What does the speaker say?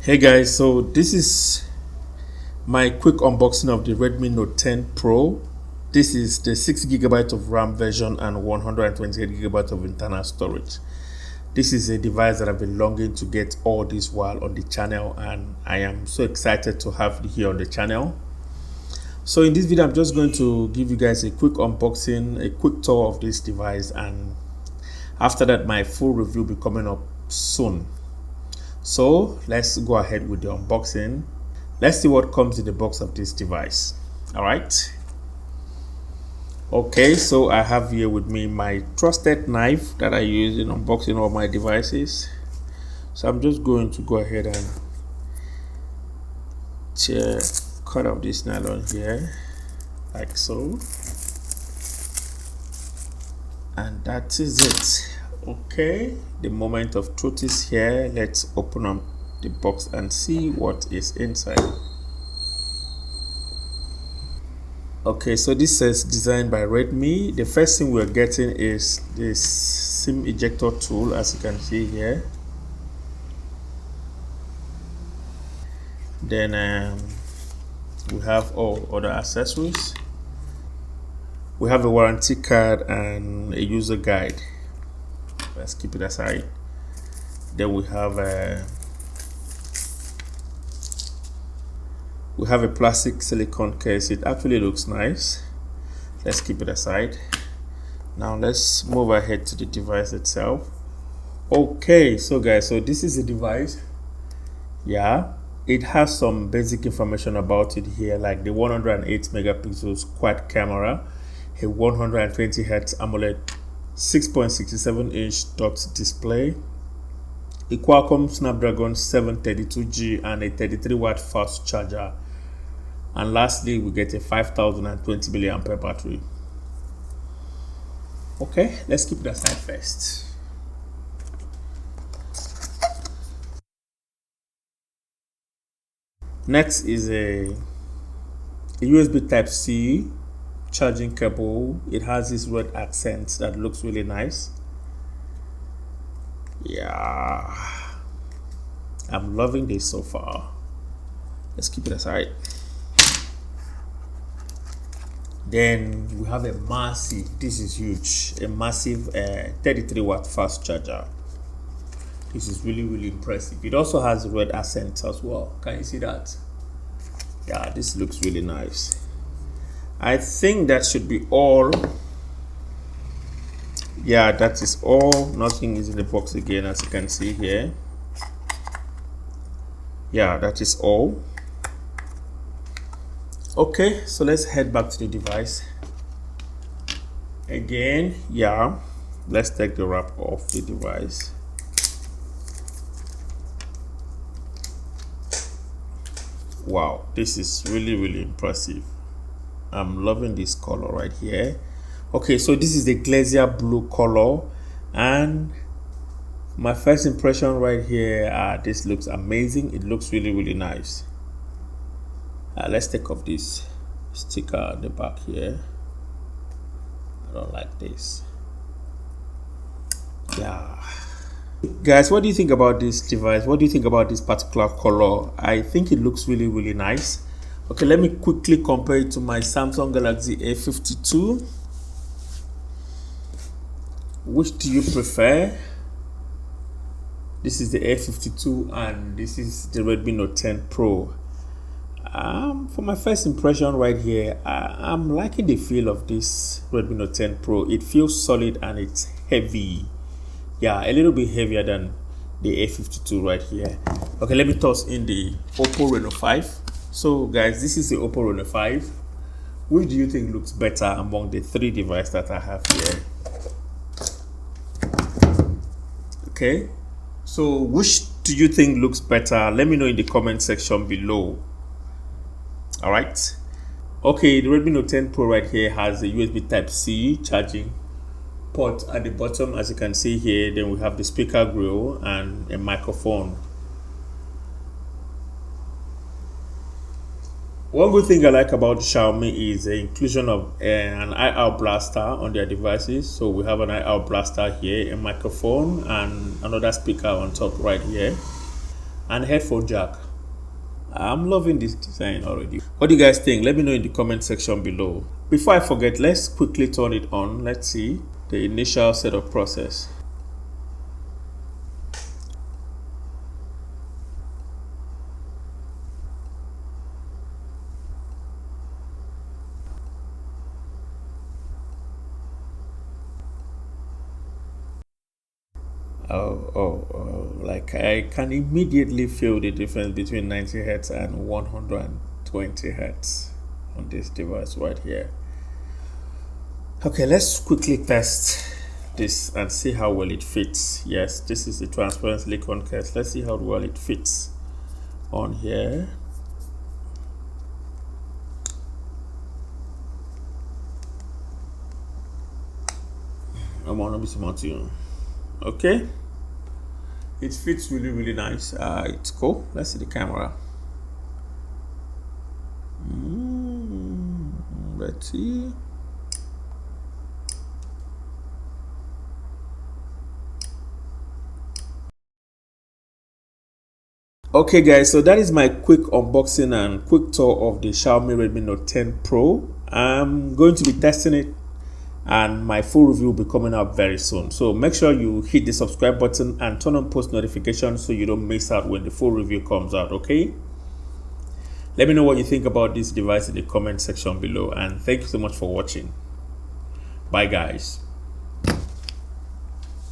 Hey guys, so this is my quick unboxing of the Redmi Note 10 Pro. This is the 6 GB of RAM version and 128 GB of internal storage. This is a device that I've been longing to get all this while on the channel, and I am so excited to have it here on the channel. So in this video, I'm just going to give you guys a quick unboxing, a quick tour of this device, and after that my full review will be coming up soon. So let's go ahead with the unboxing. Let's see what comes in the box of this device. All right. Okay, so I have here with me my trusted knife that I use in unboxing all my devices. So I'm just going to go ahead and cut off this nylon here, like so. And that is it. Okay, the moment of truth is here. Let's open up the box and see what is inside. Okay, so this says designed by Redmi. The first thing we're getting is this SIM ejector tool, as you can see here. Then we have all other accessories. We have a warranty card and a user guide. Let's keep it aside. Then we have a plastic silicone case. It actually looks nice. Let's keep it aside. Now let's move ahead to the device itself. Okay, so guys, so this is the device. Yeah, it has some basic information about it here, like the 108 megapixels quad camera, a 120 Hz AMOLED 6.67-inch dot display, a Qualcomm Snapdragon 732G and a 33-watt fast charger, and lastly we get a 5020 mAh battery. Okay, let's keep that aside first. Next is a USB Type-C charging cable. It has this red accent that looks really nice. Yeah, I'm loving this so far. Let's keep it aside. Then we have a massive, this is huge, a massive 33-watt fast charger. This is really impressive. It also has red accents as well. Can you see that? Yeah, this looks really nice. I think that should be all. Yeah, that is all. Nothing is in the box again, as you can see here. Yeah, that is all. Okay, so let's head back to the device again. Yeah, let's take the wrap off the device. Wow, this is really impressive. I'm loving this color right here. Okay, so this is the glacier blue color, and my first impression right here, this looks amazing. It looks really nice. Let's take off this sticker at the back here. I don't like this. Yeah, guys, what do you think about this device? What do you think about this particular color? I think it looks really nice. Okay, let me quickly compare it to my Samsung Galaxy A52. Which do you prefer? This is the A52 and this is the Redmi Note 10 Pro. For my first impression right here, I'm liking the feel of this Redmi Note 10 Pro. It feels solid and it's heavy. Yeah, a little bit heavier than the A52 right here. Okay, let me toss in the Oppo Reno 5. So guys, this is the Oppo Reno 5. Which do you think looks better among the three devices that I have here? Okay, so which do you think looks better? Let me know in the comment section below. All right. Okay, the Redmi Note 10 Pro right here has a USB Type-C charging port at the bottom, as you can see here. Then we have the speaker grill and a microphone. One good thing I like about Xiaomi is the inclusion of an IR blaster on their devices. So we have an IR blaster here, a microphone, and another speaker on top right here. and headphone jack. I'm loving this design already. What do you guys think? Let me know in the comment section below. Before I forget, let's quickly turn it on. Let's see the initial setup process. Like I can immediately feel the difference between 90 hertz and 120 hertz on this device right here. Okay, let's quickly test this and see how well it fits. Yes, this is the transparent silicone case. Let's see how well it fits on here. I'm gonna be smart to you. Okay, it fits really nice. It's cool. Let's see the camera. Let's see. Okay guys, so that is my quick unboxing and quick tour of the Xiaomi Redmi Note 10 Pro. I'm going to be testing it and my full review will be coming up very soon. So make sure you hit the subscribe button and turn on post notifications so you don't miss out when the full review comes out, okay? Let me know what you think about this device in the comment section below, and thank you so much for watching. Bye guys.